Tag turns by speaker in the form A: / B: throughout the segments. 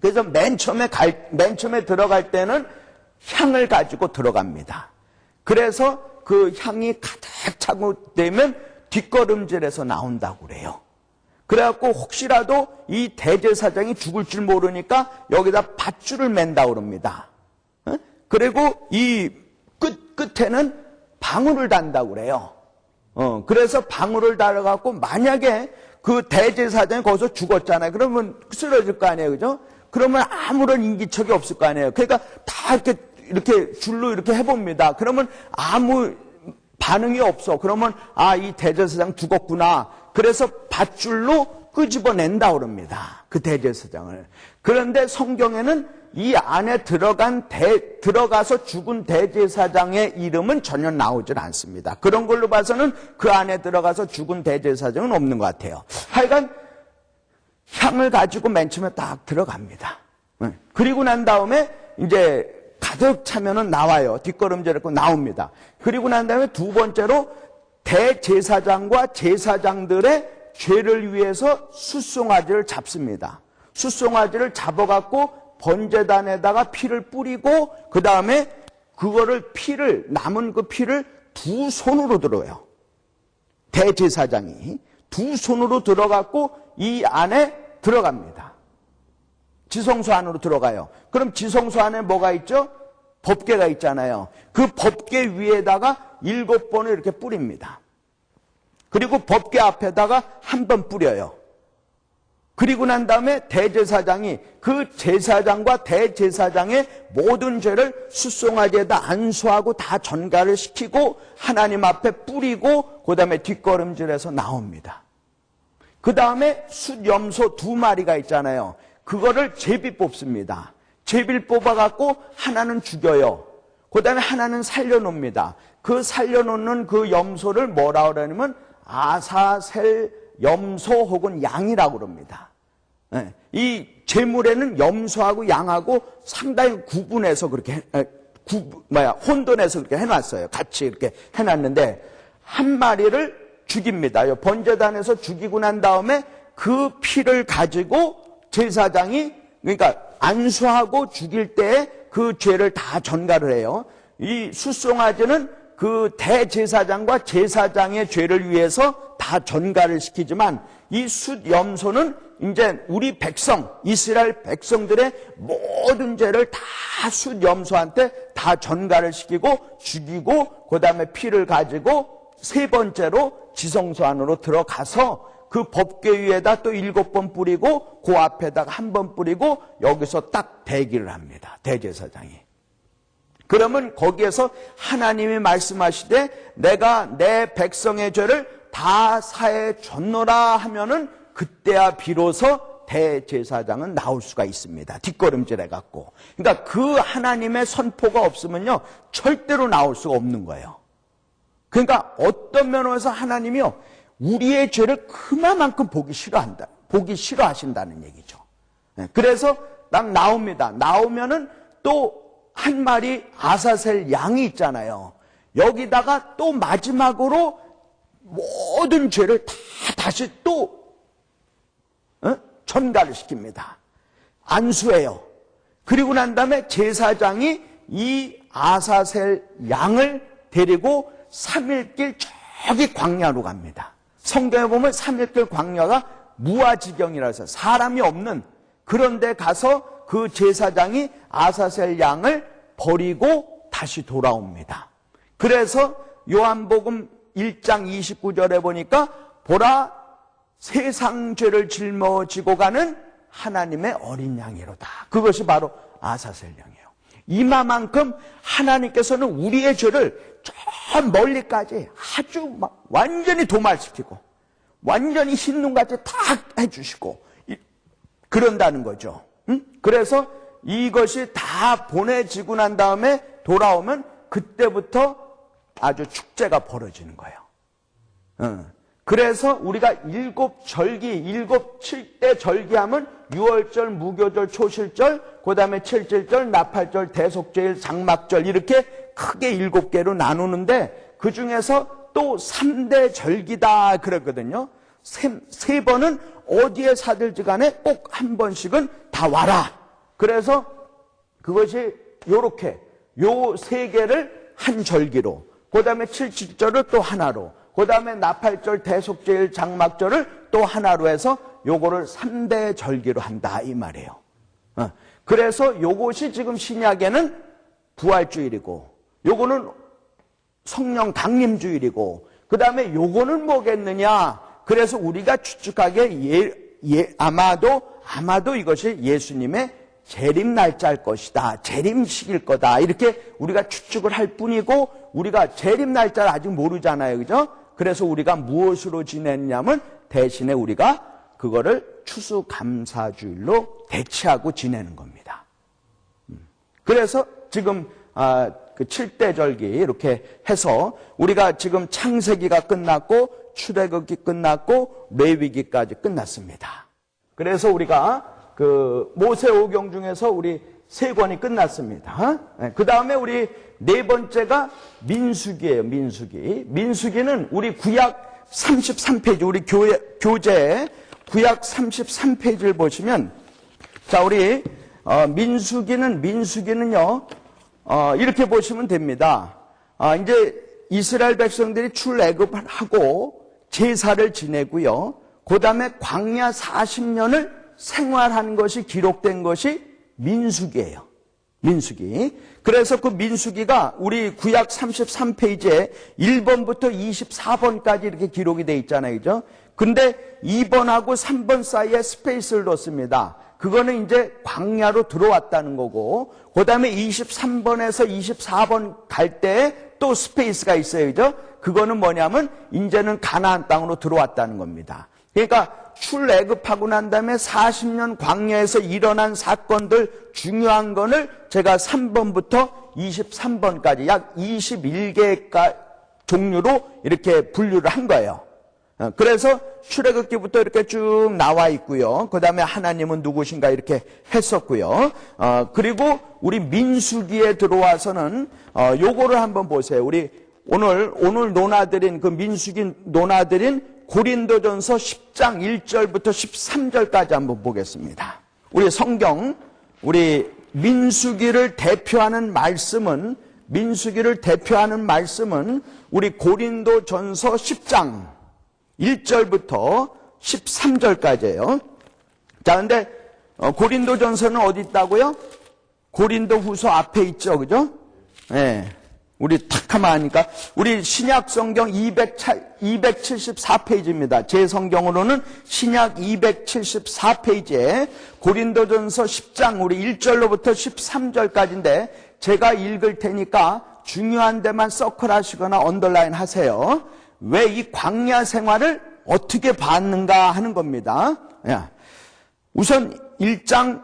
A: 그래서 맨 처음에 들어갈 때는 향을 가지고 들어갑니다. 그래서 그 향이 가득 차고 되면 뒷걸음질에서 나온다고 그래요. 그래갖고 혹시라도 이 대제사장이 죽을 줄 모르니까 여기다 밧줄을 맨다고 그럽니다. 그리고 이 끝에는 방울을 단다고 그래요. 그래서 방울을 달아갖고 만약에 그 대제사장이 거기서 죽었잖아요. 그러면 쓰러질 거 아니에요. 그죠? 그러면 아무런 인기척이 없을 거 아니에요. 그러니까 다 이렇게 줄로 이렇게 해봅니다. 그러면 아무 반응이 없어. 그러면 이 대제사장 죽었구나. 그래서 밧줄로 끄집어낸다고 그럽니다. 그 대제사장을. 그런데 성경에는 이 안에 들어가서 죽은 대제사장의 이름은 전혀 나오질 않습니다. 그런 걸로 봐서는 그 안에 들어가서 죽은 대제사장은 없는 것 같아요. 하여간 향을 가지고 맨 처음에 딱 들어갑니다. 그리고 난 다음에 이제 가득 차면은 나와요. 뒷걸음질하고 나옵니다. 그리고 난 다음에 두 번째로 대제사장과 제사장들의 죄를 위해서 숫송아지를 잡습니다. 숫송아지를 잡아갖고 번제단에다가 피를 뿌리고 그 다음에 남은 그 피를 두 손으로 들어요. 대제사장이 두 손으로 들어갖고 이 안에 들어갑니다. 지성소 안으로 들어가요. 그럼 지성소 안에 뭐가 있죠? 법궤가 있잖아요. 그 법궤 위에다가 7번을 이렇게 뿌립니다. 그리고 법궤 앞에다가 한 번 뿌려요. 그리고 난 다음에 대제사장이 그 제사장과 대제사장의 모든 죄를 숫송아지에다 안수하고 다 전가를 시키고 하나님 앞에 뿌리고 그 다음에 뒷걸음질해서 나옵니다. 그 다음에 숫염소 2마리가 있잖아요. 그거를 제비 뽑습니다. 제비를 뽑아갖고 하나는 죽여요. 그 다음에 하나는 살려놓습니다. 그 살려놓는 그 염소를 뭐라 그러냐면 아사셀 염소 혹은 양이라고 그럽니다. 이 제물에는 염소하고 양하고 상당히 구분해서 그렇게 혼돈해서 그렇게 해놨어요. 같이 이렇게 해놨는데 한 마리를 죽입니다. 번제단에서 죽이고 난 다음에 그 피를 가지고 제사장이 그러니까 안수하고 죽일 때 그 죄를 다 전가를 해요. 이 숫송아지는 그 대제사장과 제사장의 죄를 위해서 다 전가를 시키지만 이 숫염소는 이제 우리 백성, 이스라엘 백성들의 모든 죄를 다 숫염소한테 다 전가를 시키고 죽이고 그 다음에 피를 가지고 세 번째로 지성소 안으로 들어가서 그 법궤 위에다 또 7번 뿌리고 그 앞에다가 한 번 뿌리고 여기서 딱 대기를 합니다. 대제사장이. 그러면 거기에서 하나님이 말씀하시되 내가 내 백성의 죄를 다 사해 줬노라 하면은 그때야 비로소 대제사장은 나올 수가 있습니다. 뒷걸음질해 갖고. 그러니까 그 하나님의 선포가 없으면요 절대로 나올 수가 없는 거예요. 그러니까 어떤 면에서 하나님이요 우리의 죄를 그만큼 보기 싫어하신다는 얘기죠. 그래서 딱 나옵니다. 나오면은 또 한 마리 아사셀 양이 있잖아요. 여기다가 또 마지막으로 모든 죄를 다시 또 전가를 시킵니다. 안수해요. 그리고 난 다음에 제사장이 이 아사셀 양을 데리고 3일길 저기 광야로 갑니다. 성경에 보면 3일길 광야가 무아지경이라 해서 사람이 없는 그런 데 가서 그 제사장이 아사셀 양을 버리고 다시 돌아옵니다. 그래서 요한복음 1장 29절에 보니까 보라 세상 죄를 짊어지고 가는 하나님의 어린 양이로다. 그것이 바로 아사셀 양이에요. 이마만큼 하나님께서는 우리의 죄를 저 멀리까지 아주 막 완전히 도말시키고 완전히 흰눈같이 다 해주시고 그런다는 거죠. 그래서 이것이 다 보내지고 난 다음에 돌아오면 그때부터 아주 축제가 벌어지는 거예요. 그래서 우리가 7절기, 7대 절기하면 6월절, 무교절, 초실절, 그 다음에 7.7절, 나팔절, 대속제일, 장막절 이렇게 크게 7개로 나누는데 그 중에서 또 3대 절기다 그랬거든요. 세 번은 어디에 사들지 간에 꼭 한 번씩은 다 와라. 그래서 그것이 요렇게 요 세 개를 한 절기로, 그 다음에 칠칠절을 또 하나로, 그 다음에 나팔절, 대속제일, 장막절을 또 하나로 해서 요거를 3대 절기로 한다 이 말이에요. 그래서 요것이 지금 신약에는 부활주일이고, 요거는 성령 강림주일이고, 그 다음에 요거는 뭐겠느냐? 그래서 우리가 추측하기에 아마도 이것이 예수님의 재림 날짜일 것이다. 재림식일 거다. 이렇게 우리가 추측을 할 뿐이고, 우리가 재림 날짜를 아직 모르잖아요. 그죠? 그래서 우리가 무엇으로 지냈냐면 대신에 우리가 그거를 추수감사주일로 대체하고 지내는 겁니다. 그래서 지금 그 7대 절기 이렇게 해서 우리가 지금 창세기가 끝났고 출애굽기 끝났고 레위기까지 끝났습니다. 그래서 우리가 그 모세오경 중에서 우리 3권이 끝났습니다. 그 다음에 우리 4번째가 민수기예요. 민수기는 우리 구약 33페이지, 우리 교재 구약 33페이지를 보시면, 자, 우리 민수기는요 이렇게 보시면 됩니다. 이제 이스라엘 백성들이 출애굽을 하고 제사를 지내고요. 그 다음에 광야 40년을 생활하는 것이 기록된 것이 민수기예요. 민수기. 그래서 그 민수기가 우리 구약 33페이지에 1번부터 24번까지 이렇게 기록이 돼 있잖아요. 그죠? 근데 2번하고 3번 사이에 스페이스를 뒀습니다. 그거는 이제 광야로 들어왔다는 거고, 그 다음에 23번에서 24번 갈 때 또 스페이스가 있어요. 그죠? 그거는 뭐냐면 이제는 가나안 땅으로 들어왔다는 겁니다. 그러니까 출애굽하고 난 다음에 40년 광야에서 일어난 사건들, 중요한 거를 제가 3번부터 23번까지 약 21개 종류로 이렇게 분류를 한 거예요. 그래서 출애굽기부터 이렇게 쭉 나와 있고요. 그 다음에 하나님은 누구신가 이렇게 했었고요. 그리고 우리 민수기에 들어와서는 요거를 한번 보세요. 우리 오늘 논하드린 그 민수기 논하드린 고린도전서 10장 1절부터 13절까지 한번 보겠습니다. 우리 성경, 우리 민수기를 대표하는 말씀은 우리 고린도전서 10장 1절부터 13절까지예요. 자, 근데 고린도전서는 어디 있다고요? 고린도후서 앞에 있죠, 그죠? 네. 우리 탁 하면 하니까 우리 신약 성경 274페이지입니다. 제 성경으로는 신약 274페이지에 고린도전서 10장 우리 1절로부터 13절까지인데 제가 읽을 테니까 중요한 데만 서클하시거나 언더라인 하세요. 왜 이 광야 생활을 어떻게 봤는가 하는 겁니다. 우선 10장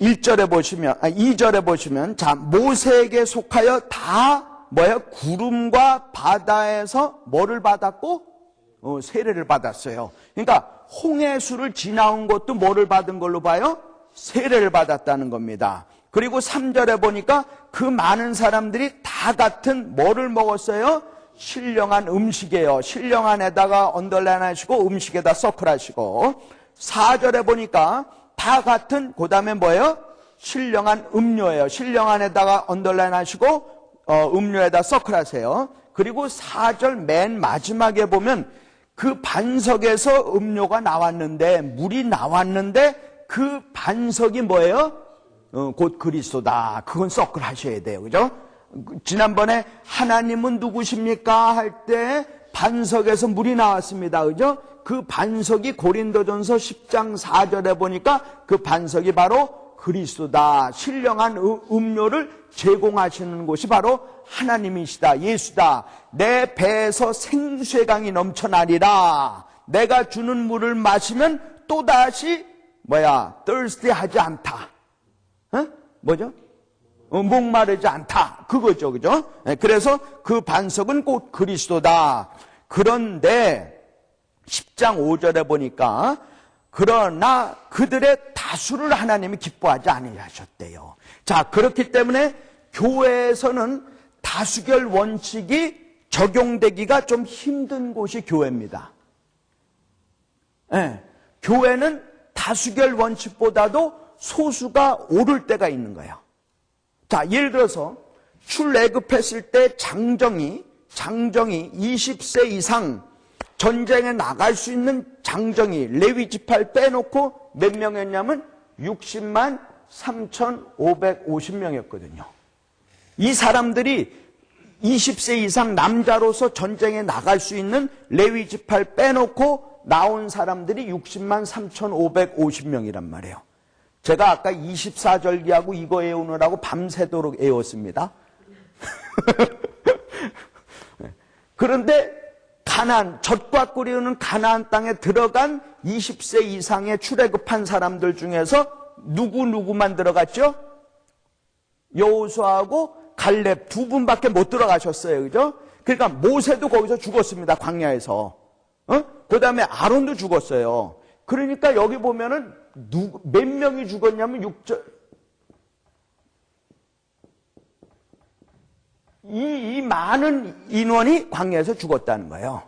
A: 1절에 보시면, 2절에 보시면, 자, 모세에게 속하여 다, 구름과 바다에서 뭐를 받았고? 세례를 받았어요. 그러니까, 홍해수를 지나온 것도 뭐를 받은 걸로 봐요? 세례를 받았다는 겁니다. 그리고 3절에 보니까 그 많은 사람들이 다 같은 뭐를 먹었어요? 신령한 음식이에요. 신령한에다가 언더라인 하시고, 음식에다 서클 하시고, 4절에 보니까 다 같은, 그 다음에 뭐예요? 신령한 음료예요. 신령한에다가 언더라인 하시고, 음료에다 서클 하세요. 그리고 4절 맨 마지막에 보면 그 반석에서 음료가 나왔는데, 물이 나왔는데, 그 반석이 뭐예요? 곧 그리스도다. 그건 서클 하셔야 돼요. 그죠? 지난번에 하나님은 누구십니까? 할 때 반석에서 물이 나왔습니다. 그죠? 그 반석이 고린도전서 10장 4절에 보니까 그 반석이 바로 그리스도다. 신령한 음료를 제공하시는 곳이 바로 하나님이시다. 예수다. 내 배에서 생수의 강이 넘쳐나리라. 내가 주는 물을 마시면 또다시 thirsty 하지 않다. 뭐죠? 목마르지 않다. 그거죠. 그죠? 그래서 그 반석은 곧 그리스도다. 그런데 10장 5절에 보니까 그러나 그들의 다수를 하나님이 기뻐하지 아니하셨대요. 자, 그렇기 때문에 교회에서는 다수결 원칙이 적용되기가 좀 힘든 곳이 교회입니다. 교회는 다수결 원칙보다도 소수가 오를 때가 있는 거예요. 자, 예를 들어서 출애굽했을 때 장정이 20세 이상 전쟁에 나갈 수 있는 장정이 레위 지파를 빼놓고 몇 명이었냐면 60만 3,550명이었거든요. 이 사람들이 20세 이상 남자로서 전쟁에 나갈 수 있는 레위 지파를 빼놓고 나온 사람들이 60만 3,550명이란 말이에요. 제가 아까 24절기하고 이거 외우느라고 밤새도록 외웠습니다. 그런데 젖과 꿀이 흐르는 가나안 땅에 들어간 20세 이상의 출애굽한 사람들 중에서 누구만 들어갔죠? 여호수아하고 갈렙 두 분밖에 못 들어가셨어요. 그죠? 그러니까 모세도 거기서 죽었습니다. 광야에서. 그 다음에 아론도 죽었어요. 그러니까 여기 보면은 몇 명이 죽었냐면 6절. 이 많은 인원이 광야에서 죽었다는 거예요.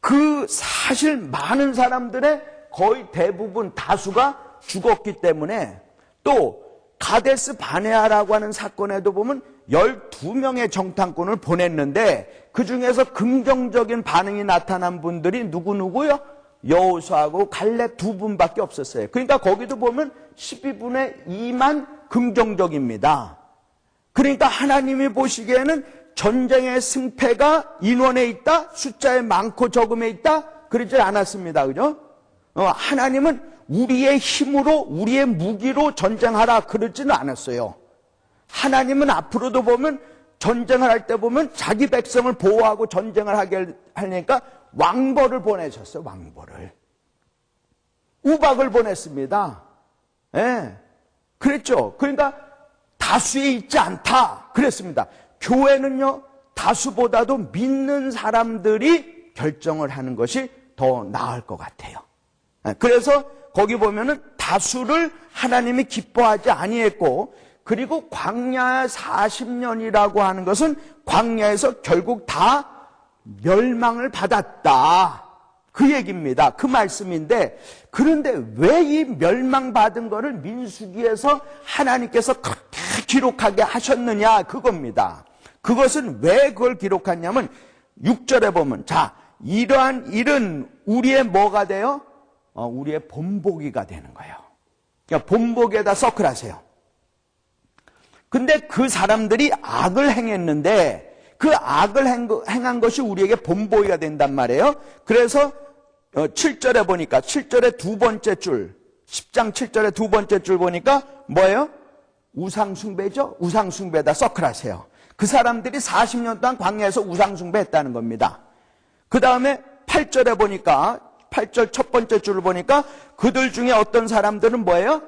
A: 그 사실 많은 사람들의 거의 대부분 다수가 죽었기 때문에 또 가데스 바네아라고 하는 사건에도 보면 12명의 정탐꾼을 보냈는데 그 중에서 긍정적인 반응이 나타난 분들이 누구요? 여호수아하고 갈렙 두 분밖에 없었어요. 그러니까 거기도 보면 12분의 2만 긍정적입니다. 그러니까 하나님이 보시기에는 전쟁의 승패가 인원에 있다, 숫자에 많고 적음에 있다, 그러지 않았습니다. 그죠? 하나님은 우리의 힘으로, 우리의 무기로 전쟁하라, 그러지는 않았어요. 하나님은 앞으로도 보면 전쟁을 할 때 보면 자기 백성을 보호하고 전쟁을 하게 하니까 왕벌을 보내셨어요, 왕벌을. 우박을 보냈습니다. 예. 그랬죠. 그러니까 다수에 있지 않다. 그랬습니다. 교회는요, 다수보다도 믿는 사람들이 결정을 하는 것이 더 나을 것 같아요. 그래서 거기 보면은 다수를 하나님이 기뻐하지 아니했고, 그리고 광야 40년이라고 하는 것은 광야에서 결국 다 멸망을 받았다. 그 얘기입니다. 그 말씀인데, 그런데 왜 이 멸망받은 거를 민수기에서 하나님께서 그렇게 기록하게 하셨느냐, 그겁니다. 그것은 왜 그걸 기록하냐면 6절에 보면, 자, 이러한 일은 우리의 뭐가 돼요? 우리의 본보기가 되는 거예요. 그러니까 본보기에다 서클하세요. 근데 그 사람들이 악을 행했는데 그 악을 행한 것이 우리에게 본보기가 된단 말이에요. 그래서 7절에 보니까 7절의 두 번째 줄, 10장 7절의 두 번째 줄 보니까 뭐예요? 우상숭배죠? 우상숭배에다 서클하세요. 그 사람들이 40년 동안 광야에서 우상숭배했다는 겁니다. 그 다음에 8절에 보니까 8절 첫 번째 줄을 보니까 그들 중에 어떤 사람들은 뭐예요?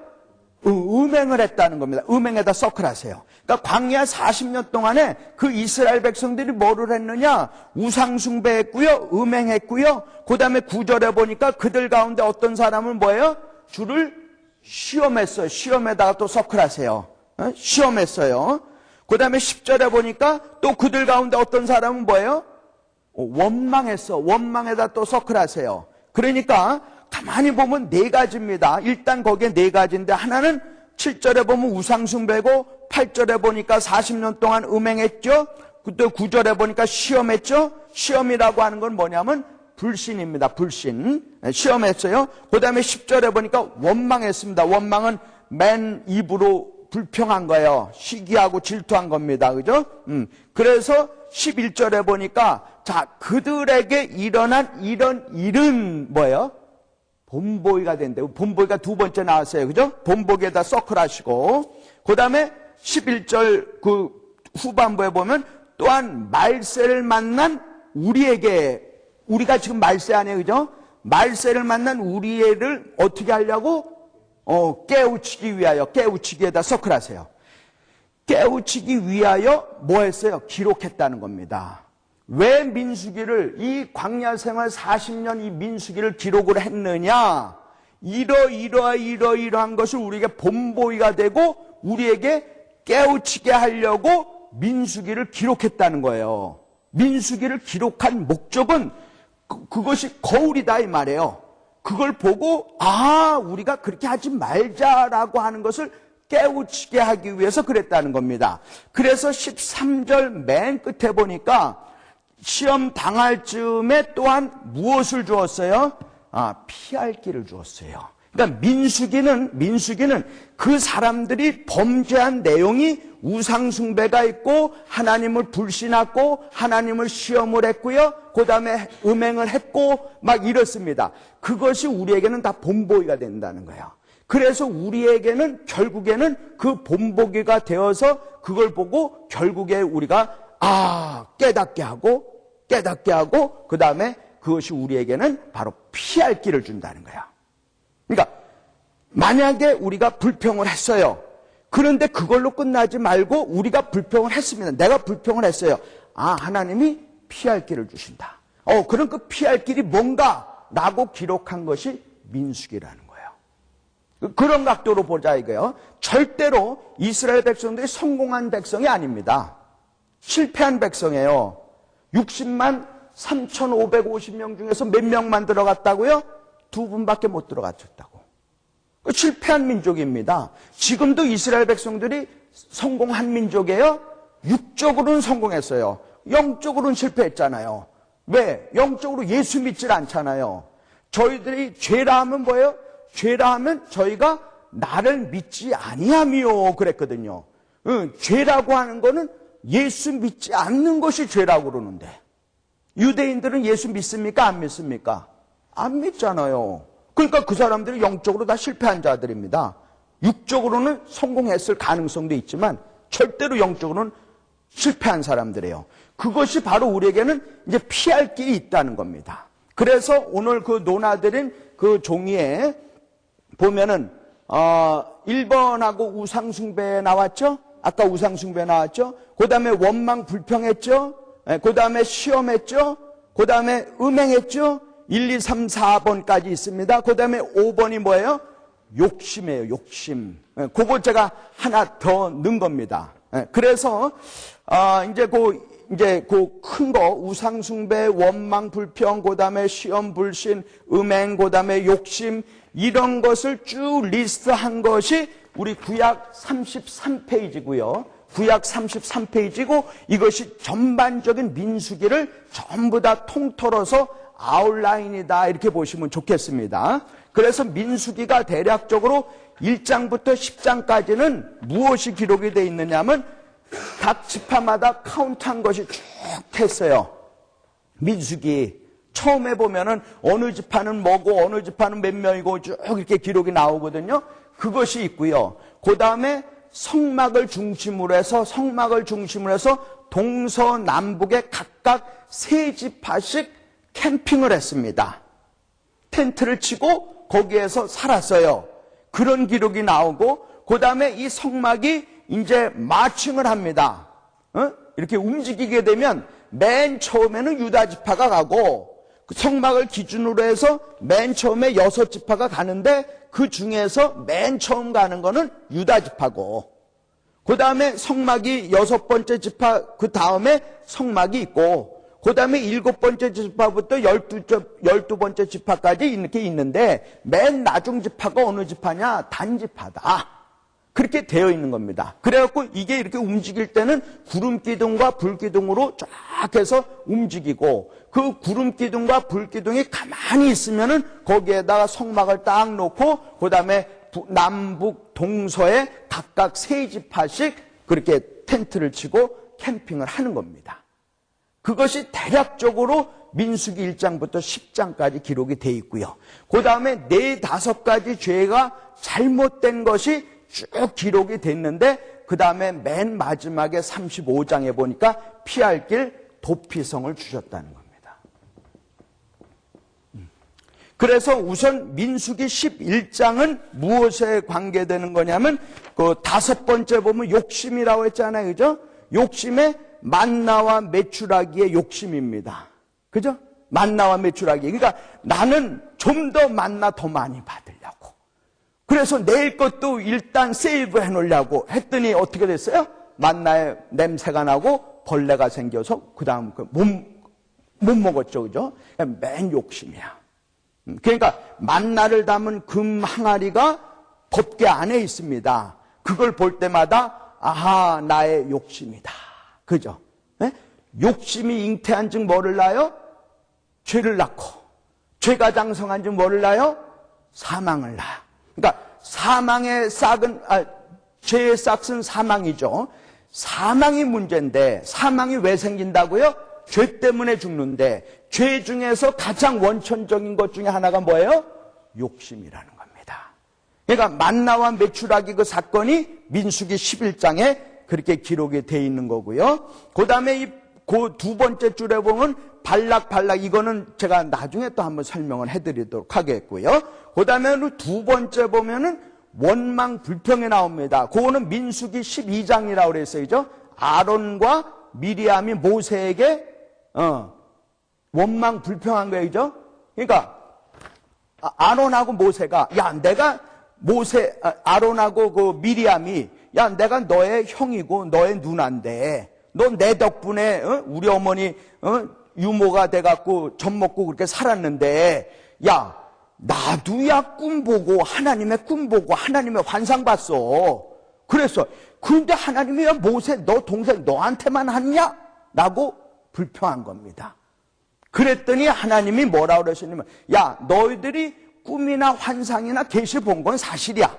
A: 음행을 했다는 겁니다. 음행에다 서클하세요. 그러니까 광야 40년 동안에 그 이스라엘 백성들이 뭐를 했느냐? 우상숭배했고요, 음행했고요. 그 다음에 9절에 보니까 그들 가운데 어떤 사람은 뭐예요? 주를 시험했어요. 시험에다가 또 서클하세요. 시험했어요. 그 다음에 10절에 보니까 또 그들 가운데 어떤 사람은 뭐예요? 원망했어. 원망에다 또 서클하세요. 그러니까 가만히 보면 네 가지입니다. 일단 거기에 네 가지인데 하나는 7절에 보면 우상숭배고 8절에 보니까 40년 동안 음행했죠. 또 9절에 보니까 시험했죠. 시험이라고 하는 건 뭐냐면 불신입니다. 불신. 시험했어요. 그 다음에 10절에 보니까 원망했습니다. 원망은 맨 입으로 불평한 거예요. 시기하고 질투한 겁니다. 그죠? 그래서 11절에 보니까 자, 그들에게 일어난 이런 일은 뭐예요? 본보기가 된대요. 본보기가 두 번째 나왔어요. 그죠? 본보기에다 서클하시고. 그 다음에 11절 그 후반부에 보면 또한 말세를 만난 우리에게, 우리가 지금 말세 아니에요. 그죠? 말세를 만난 우리를 어떻게 하려고? 깨우치기 위하여, 깨우치기에다 서클하세요. 깨우치기 위하여 뭐 했어요? 기록했다는 겁니다. 왜 민수기를, 이 광야 생활 40년 이 민수기를 기록을 했느냐? 이러이러한 것을 우리에게 본보기가 되고 우리에게 깨우치게 하려고 민수기를 기록했다는 거예요. 민수기를 기록한 목적은 그것이 거울이다 이 말이에요. 그걸 보고 우리가 그렇게 하지 말자라고 하는 것을 깨우치게 하기 위해서 그랬다는 겁니다. 그래서 13절 맨 끝에 보니까 시험 당할 즈음에 또한 무엇을 주었어요? 피할 길을 주었어요. 그러니까 민수기는 그 사람들이 범죄한 내용이 우상숭배가 있고 하나님을 불신하고 하나님을 시험을 했고요. 그 다음에 음행을 했고 막 이렇습니다. 그것이 우리에게는 다 본보기가 된다는 거예요. 그래서 우리에게는 결국에는 그 본보기가 되어서 그걸 보고 결국에 우리가 깨닫게 하고 그 다음에 그것이 우리에게는 바로 피할 길을 준다는 거야. 그러니까 만약에 우리가 불평을 했어요. 그런데 그걸로 끝나지 말고 우리가 불평을 했습니다. 내가 불평을 했어요. 하나님이 피할 길을 주신다. 그럼 그 피할 길이 뭔가? 라고 기록한 것이 민수기라는 거예요. 그런 각도로 보자 이거예요. 절대로 이스라엘 백성들이 성공한 백성이 아닙니다. 실패한 백성이에요. 60만 3,550명 중에서 몇 명만 들어갔다고요? 2분밖에 못 들어갔다고. 실패한 민족입니다. 지금도 이스라엘 백성들이 성공한 민족이에요. 육적으로는 성공했어요. 영적으로는 실패했잖아요. 왜? 영적으로 예수 믿질 않잖아요. 저희들이 죄라 하면 뭐예요? 죄라 하면 저희가 나를 믿지 아니하며 그랬거든요. 죄라고 하는 거는 예수 믿지 않는 것이 죄라고 그러는데 유대인들은 예수 믿습니까? 안 믿습니까? 안 믿잖아요. 그러니까 그 사람들이 영적으로 다 실패한 자들입니다. 육적으로는 성공했을 가능성도 있지만 절대로 영적으로는 실패한 사람들이에요. 그것이 바로 우리에게는 이제 피할 길이 있다는 겁니다. 그래서 오늘 그 논하드린 그 종이에 보면은 1번하고 우상숭배 나왔죠? 아까 우상숭배 나왔죠? 그 다음에 원망 불평했죠? 그 다음에 시험했죠? 그 다음에 음행했죠? 1, 2, 3, 4번까지 있습니다. 그 다음에 5번이 뭐예요? 욕심이에요, 욕심. 그거 제가 하나 더 넣은 겁니다. 그래서, 이제 그 큰 거, 우상숭배, 원망, 불평, 그 다음에 시험, 불신, 음행, 그 다음에 욕심, 이런 것을 쭉 리스트한 것이 우리 구약 33페이지고요. 구약 33페이지고 이것이 전반적인 민수기를 전부 다 통틀어서 아웃라인이다 이렇게 보시면 좋겠습니다. 그래서 민수기가 대략적으로 1장부터 10장까지는 무엇이 기록이 되어 있느냐면 각 지파마다 카운트한 것이 쭉 했어요. 민수기 처음에 보면은 어느 지파는 뭐고 어느 지파는 몇 명이고 쭉 이렇게 기록이 나오거든요. 그것이 있고요. 그 다음에 성막을 중심으로 해서 동서남북에 각각 3지파씩 캠핑을 했습니다. 텐트를 치고 거기에서 살았어요. 그런 기록이 나오고 그 다음에 이 성막이 이제 마칭을 합니다. 이렇게 움직이게 되면 맨 처음에는 유다 지파가 가고 그 성막을 기준으로 해서 맨 처음에 6지파가 가는데 그 중에서 맨 처음 가는 거는 유다 지파고 그 다음에 성막이 6번째 지파 그 다음에 성막이 있고 그 다음에 7번째 지파부터 12번째 지파까지 이렇게 있는데 맨 나중 지파가 어느 지파냐? 단지파다. 그렇게 되어 있는 겁니다. 그래갖고 이게 이렇게 움직일 때는 구름기둥과 불기둥으로 쫙 해서 움직이고 그 구름기둥과 불기둥이 가만히 있으면은 거기에다가 성막을 딱 놓고 그 다음에 남북 동서에 각각 3지파씩 그렇게 텐트를 치고 캠핑을 하는 겁니다. 그것이 대략적으로 민수기 1장부터 10장까지 기록이 되어 있고요. 그 다음에 4-5가지 죄가 잘못된 것이 쭉 기록이 됐는데 그 다음에 맨 마지막에 35장에 보니까 피할 길 도피성을 주셨다는 겁니다. 그래서 우선 민수기 11장은 무엇에 관계되는 거냐면 그 5번째 보면 욕심이라고 했잖아요. 그죠? 욕심에 만나와 메추라기의 욕심입니다. 그죠? 만나와 메추라기. 그러니까 나는 좀 더 만나 더 많이 받으려고. 그래서 내일 것도 일단 세이브 해놓으려고 했더니 어떻게 됐어요? 만나의 냄새가 나고 벌레가 생겨서 그 다음 못 먹었죠. 그죠? 맨 욕심이야. 그러니까 만나를 담은 금 항아리가 법궤 안에 있습니다. 그걸 볼 때마다 아하, 나의 욕심이다. 그죠? 네? 욕심이 잉태한 즉 뭐를 낳아요? 죄를 낳고, 죄가 장성한 즉 뭐를 낳아요? 사망을 낳아. 그러니까 사망의 싹은, 죄의 싹은 사망이죠. 사망이 문제인데, 사망이 왜 생긴다고요? 죄 때문에 죽는데, 죄 중에서 가장 원천적인 것 중에 하나가 뭐예요? 욕심이라는 겁니다. 그러니까 만나와 메추라기 그 사건이 민수기 11장에 그렇게 기록이 되어 있는 거고요. 그 다음에 그 두 번째 줄에 보면 발락, 이거는 제가 나중에 또 한번 설명을 해드리도록 하겠고요. 그 다음에 두 번째 보면은 원망 불평이 나옵니다. 그거는 민수기 12장이라고 그랬어요. 아론과 미리암이 모세에게 원망 불평한 거죠. 그러니까 아론하고 모세가 내가 아론하고 그 미리암이 내가 너의 형이고 너의 누나인데 너 내 덕분에 우리 어머니 유모가 돼갖고 젖 먹고 그렇게 살았는데 나도 꿈 보고 하나님의 꿈 보고 하나님의 환상 봤어. 그래서 근데 하나님이 모세 너 동생 너한테만 하느냐? 라고 불평한 겁니다. 그랬더니 하나님이 뭐라고 그러시냐면 너희들이 꿈이나 환상이나 계시 본 건 사실이야.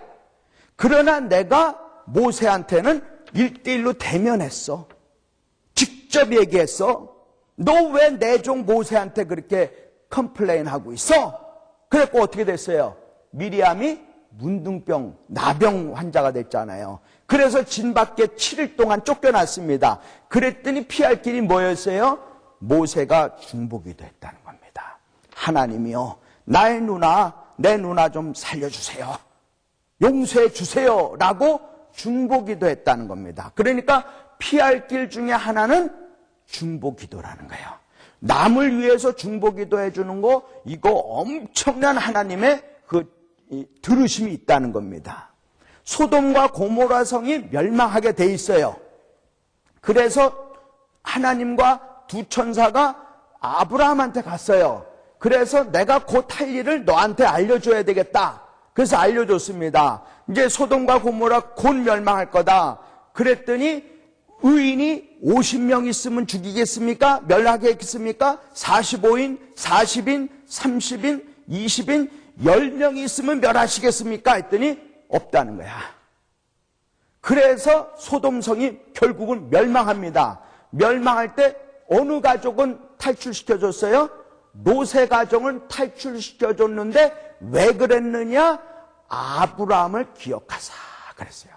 A: 그러나 내가 모세한테는 1대1로 대면했어. 직접 얘기했어. 너 왜 내 종 모세한테 그렇게 컴플레인하고 있어? 그랬고 어떻게 됐어요? 미리암이 문둥병, 나병 환자가 됐잖아요. 그래서 진 밖에 7일 동안 쫓겨났습니다. 그랬더니 피할 길이 뭐였어요? 모세가 중보기도 했다는 겁니다. 하나님이요, 나의 누나, 내 누나 좀 살려주세요. 용서해 주세요. 라고 중보기도 했다는 겁니다. 그러니까 피할 길 중에 하나는 중보기도라는 거예요. 남을 위해서 중보기도 해주는 거, 이거 엄청난 하나님의 들으심이 있다는 겁니다. 소돔과 고모라 성이 멸망하게 돼 있어요. 그래서 하나님과 두 천사가 아브라함한테 갔어요. 그래서 내가 곧 할 일을 너한테 알려줘야 되겠다. 그래서 알려줬습니다. 이제 소돔과 고모라 곧 멸망할 거다. 그랬더니 의인이 50명 있으면 죽이겠습니까? 멸하겠습니까? 45인, 40인, 30인, 20인, 10명이 있으면 멸하시겠습니까? 했더니 없다는 거야. 그래서 소돔성이 결국은 멸망합니다. 멸망할 때 어느 가족은 탈출시켜줬어요? 노세 가정을 탈출시켜줬는데 왜 그랬느냐? 아브라함을 기억하사 그랬어요.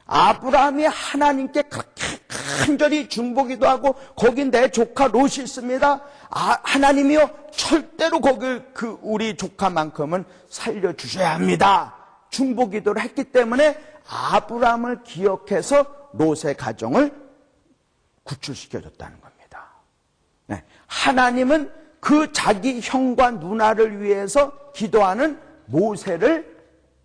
A: 아브라함이 하나님께 그렇게 간절히 중보기도 하고 거기 내 조카 롯이 있습니다. 하나님이요 절대로 거기 우리 조카만큼은 살려주셔야 합니다. 중보기도를 했기 때문에 아브라함을 기억해서 롯의 가정을 구출시켜줬다는 겁니다. 네. 하나님은 그 자기 형과 누나를 위해서 기도하는 모세를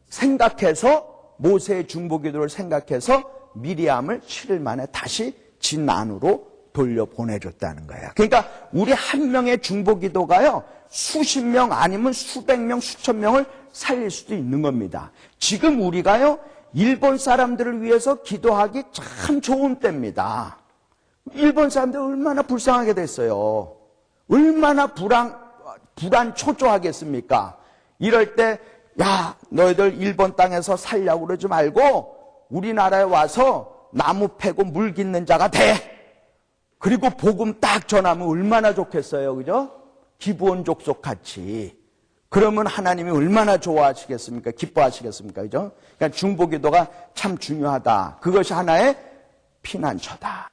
A: 생각해서 모세의 중보기도를 생각해서 미리암을 7일 만에 다시 진 안으로 돌려보내줬다는 거예요. 그러니까 우리 한 명의 중보기도가요 수십 명 아니면 수백 명 수천 명을 살릴 수도 있는 겁니다. 지금 우리가요 일본 사람들을 위해서 기도하기 참 좋은 때입니다. 일본 사람들 얼마나 불쌍하게 됐어요. 얼마나 불안 초조하겠습니까? 이럴 때 너희들 일본 땅에서 살려고 그러지 말고 우리나라에 와서 나무 패고 물 깃는 자가 돼. 그리고 복음 딱 전하면 얼마나 좋겠어요. 그죠? 기부원 족속 같이. 그러면 하나님이 얼마나 좋아하시겠습니까? 기뻐하시겠습니까? 그죠? 그러니까 중보기도가 참 중요하다. 그것이 하나의 피난처다.